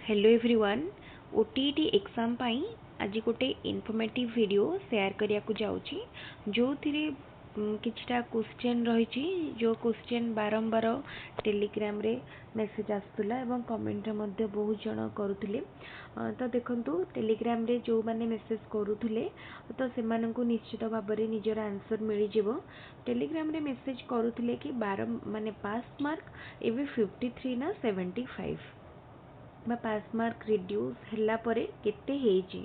Hello everyone OTET exam पाई आज गोटे informative video share करिया को जाउची जो थिरे किछटा क्वेश्चन रही जो क्वेश्चन बारंबार टेलीग्राम रे मेसेज आसुला एवं कमेंट रे मध्य बहुत जन करुथिले। तो देखंतु टेलीग्राम रे जो माने मेसेज करुथिले तो सेमान को निश्चित भाव में निजर आंसर मिल जिवो। टेलीग्राम रे मेसेज करुथिले कि 12 माने पास मार्क एबे 53 ना 75 पास मार्क रिड्यूस हैला परे केते हेची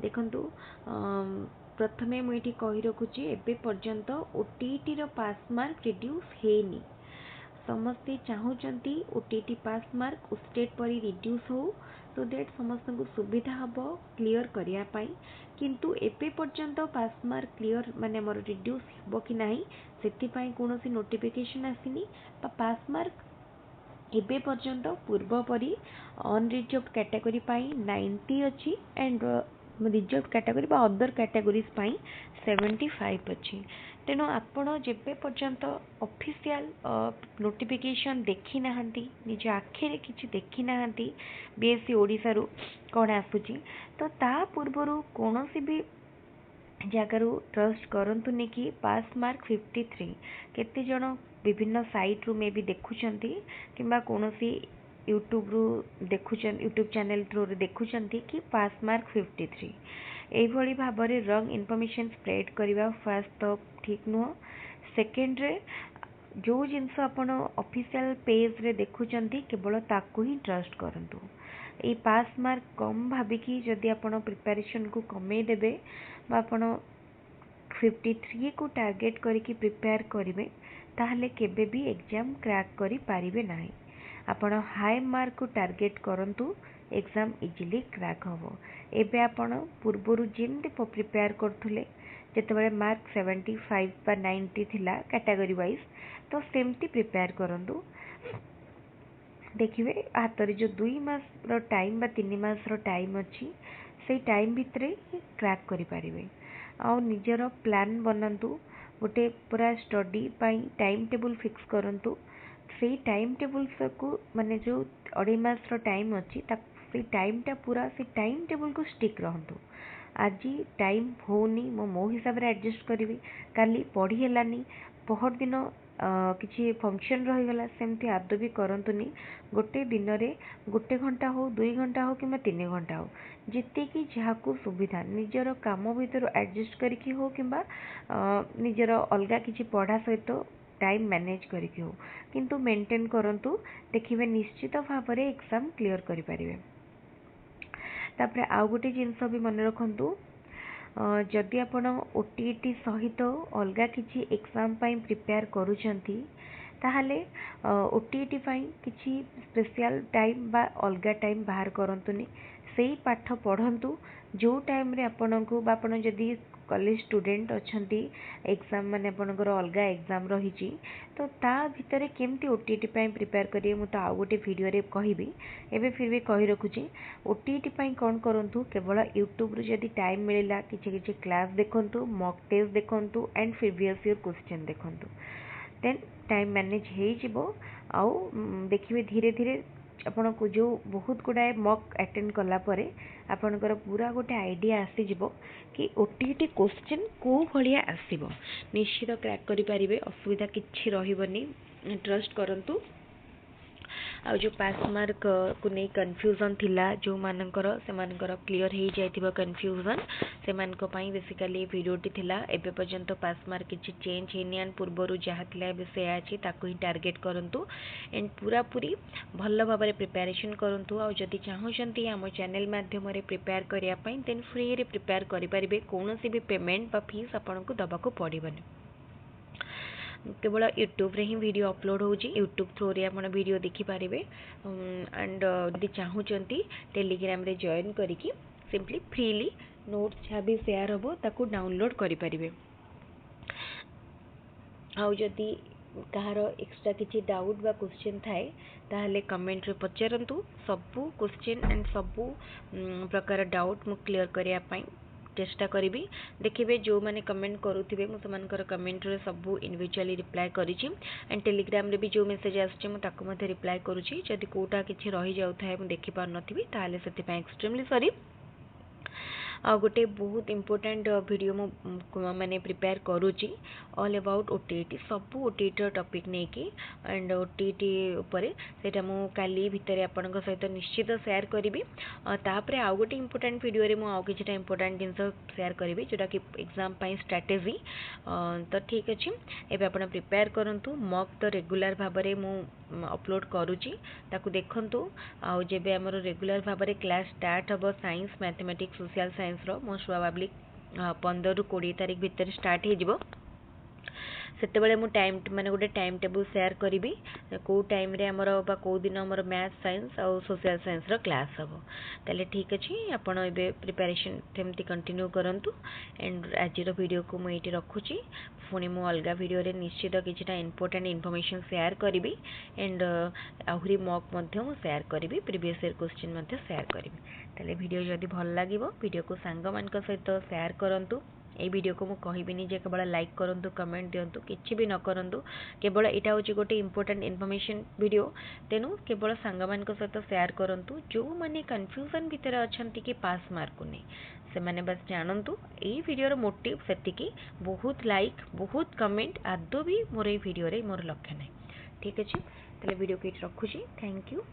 देखंतु। प्रथमे मुझे कही रखुची एबे पर्यंत ओटीईटी रो पास मार्क रिड्यूस हेनी। समस्ते चाहूचंती ओटीईटी पास मार्क स्टेट परी रिड्यूस हो सो दैट समस्त को सुविधा हबो क्लियर करिया पाई। किंतु एबे पर्यंत पास मार्क क्लियर माने मोर रिड्यूस हबो कि नाही सेति पाई कोनोसी नोटिफिकेशन आसीनी। पास मार्क एबे पर्यंत पूर्व परी अनरिजर्व कैटेगरी पाई 90 अच्छी एंड रिजर्व कैटेगरी बा अदर कैटेगरीज पाई 75 अच्छी। तेणु आपण जेबे पर्यंत ऑफिशियल नोटिफिकेशन देखी नाहंती निज आखिरे किछि देखी नाहंती बीएससी ओडिसा रु कोन आसुची तो ता पूर्वरु कोनोसी भी जगार ट्रस्ट करंतुनी कि पास मार्क 53 केते जन विभिन्न साइट रू मे भी देखुचंती किंबा कोनोसी यूट्यूब रू देखुचन यूट्यूब चैनल थ्रू रे देखुचंती कि पास मार्क 53 एई भली भाबरे रंग इनफॉरमेशन स्प्रेड करबा फर्स्ट तो ठीक नुह। सेकंड रे जो जिनस आपण ऑफिशियल पेज रे देखुचंती केवल ताकू ही ट्रस्ट करंतु। ए पास मार्क कम भाबिकी जदि आपण प्रिपरेशन को कमे देबे बा आपण 53 को टार्गेट करके प्रिपेयर करेंगे ताहले केबे भी एग्जाम क्रैक करि पारिबे नाही। आपण हाई मार्क को टार्गेट करंतु एग्जाम इजीली क्रैक होबो। एबे आपण पूर्वरु जेमते प्रिपेयर करथुले जेतेबेले मार्क 75 बा 90 थिला कैटेगरी वाइज तो सेमती प्रिपेयर करंतु। देखिए हाथ जो 2 मास रो टाइम बा 3 मास रो टाइम अच्छी से टाइम भितरे क्रैक करि पारिबे। आउ निजर प्लान बनंतु गोटे पूरा स्टडी पाई टाइम टेबल फिक्स करंतु। से टाइम टेबल को माने जो 2.5 मास रो टाइम अच्छी से टाइम टा पूरा से टाइम टेबल को स्टिक रहंतु। आज टाइम होनी मो हिसाब रे एडजस्ट करी काली पढ़ी हेलानी पहर दिन किसी फंक्शन रहीगला सेमती आदौ भी करंतुनी। गोटे दिन रे गोटे घंटा हो 2 घंटा हो कि 3 घंटा हो जिते कि जहाँ सुविधा निजर काम भीतर एडजस्ट करके हो कि निजर अलगा किसी पढ़ा सहित टाइम मैनेज करके हो किंतु मेंटेन करंतु देखिए निश्चित भाव में एग्जाम क्लियर करि परिबे। तापरे आउ गोटे जिनस भी मन रखंतु जदि आपण ओटीईटी सहित अलगा किसी एग्जाम पाई प्रिपेयर करूछंती ताहले ओटीईटी पाई किसी स्पेशल टाइम बा अलगा टाइम बाहर करंतुनी सेही पाठ पढ़ंतु जो टाइम रे आपन को बा आपण जदि कॉलेज स्टूडेंट अच्छंती एग्जाम माने आपनकर अलगा एग्जाम रही तो ता भितर केमती ओटीईटी पाई प्रिपेयर करिए मु तो आ गोटे वीडियो रे कहिबी। एबे फिर भी कहि रखुची ओटीईटी पाई कोन करंतु केवल यूट्यूब रे जदि टाइम मिलिला किछि किछि क्लास देखंतु मॉक टेस्ट देखंतु एंड प्रीवियस ईयर क्वेश्चन देखंतु देन टाइम मैनेज हो जिवो। आउ देखिए धीरे धीरे आपन को जो बहुत गुड़ाए मॉक अटेंड कला परे आपनकर पूरा गोटे आइडिया आसी जिवो कि ओटीईटी क्वेश्चन को भलिया आसीबो निश्चित क्रैक करि परिबे असुविधा किछि रहिबनी ट्रस्ट करंतु। आ जो पास मार्क को नहीं कन्फ्यूजन थिला जो मानकर से मानकर क्लियर हो जाइथिबो कन्फ्यूजन से मानक पई बेसिकली वीडियोटी थिला। एबे पर्यंत पास मार्क किछि चेंज हेनी एंड पूर्वरु जहा थिला एबे से आछि ताकू ही टार्गेट करंतु एंड पूरा पूरी भल भाव में प्रिपरेशन करंतु। आ जदि चाहूचंती हम चैनल माध्यम रे प्रिपेयर करिया पई देन फ्री रे प्रिपेयर करि परिबे कोनोसी भी पेमेंट बा फीस आपन को दबाको पड़िबनी। केवल यूट्यूब रे ही वीडियो अपलोड होची यूट्यूब थ्रू रे आपण वीडियो देखि पारिबे एंड यदि चाहूचंती टेलीग्राम रे जॉइन करिकी सिंपली फ्रीली नोट्स छा भी शेयर होबो ताकू डाउनलोड करि परिबे। आउ जदि कहार एक्स्ट्रा किछि डाउट बा क्वेश्चन थाए ताहले कमेंट रे पचारंतु सबु क्वेश्चन एंड सबु प्रकार डाउट मु क्लियर करिया पई चेष्टा करी देखिए जो मैंने कमेंट करुवे मुझे कमेंट रे सब इंडिविजुअली रिप्लाई करिछि एंड टेलीग्राम रे भी जो मेसेज आसुछि रिप्लाई करुछि जदि कोटा किछि रही जाउ थाए मु देखि पार नथिबी ताले सेति पय एक्सट्रीमली सॉरी आ गोटे बहुत इंपोर्टेंट वीडियो मु माने प्रिपेयर करूची ऑल अबाउट ओटीटी सब ओटीटी टॉपिक नहीं कि एंड ओटीटी उपरे सेटा मु काली भितरे आपनक सहित निश्चित शेयर करी तापरे आउ गोटे इंपोर्टेंट वीडियो रे मु आउ किछटा इंपोर्टेंट जिंस शेयर करी जोटा कि एग्जाम पई स्ट्रेटजी तो ठीक अछि एबे आपण प्रिपेयर करंतु मॉक तो रेगुलर भाबरे मु अपलोड करूची ताकू देखंतु आउ जेबे हमर रेगुलर भाबरे क्लास स्टार्ट हबो साइंस मैथमेटिक्स सोशल साइंस रो मोस्ट प्रोबेबली 15 रु 20 तारिख भितर स्टार्ट हे जिवो सेतेबेले मु टाइम माने गोटे टाइम टेबल शेयर करी को टाइम रे हमर बा को दिन हमर मैथ साइंस और सोशल साइंस रो क्लास हबो ताले ठीक अछि आपण एबे प्रिपरेशन थेमती कंटिन्यू करंतु एंड आज रो वीडियो को मु एठी रखुची पुणी मु अलगा वीडियो रे निश्चित किछटा इंपोर्टेंट इन्फॉर्मेशन शेयर करी एंड आहुरी मॉक मध्य मु शेयर करी प्रीवियस ईयर क्वेश्चन मध्य शेयर करी ताले वीडियो जदि भल लागिवो वीडियो को सांग मान सहित शेयर करंतु ए वीडियो को मु कहबिनी जे केवल लाइक करंतु कमेंट दियंतु किछि भी न करंतु केवल एटा होची गोटे इंपोर्टेंट इन्फॉर्मेशन वीडियो तेनु केवल सांग मान सहित शेयर करंतु जो माने कंफ्यूजन भितर अछंती कि पास मार्क को नै से माने बस जानंतु ए वीडियो रो मोटिव सेति कि बहुत लाइक बहुत कमेंट आदो भी मोर ए वीडियो रे मोर लक्ष्य नै ठीक अछि तले वीडियो के रखुची थैंक यू।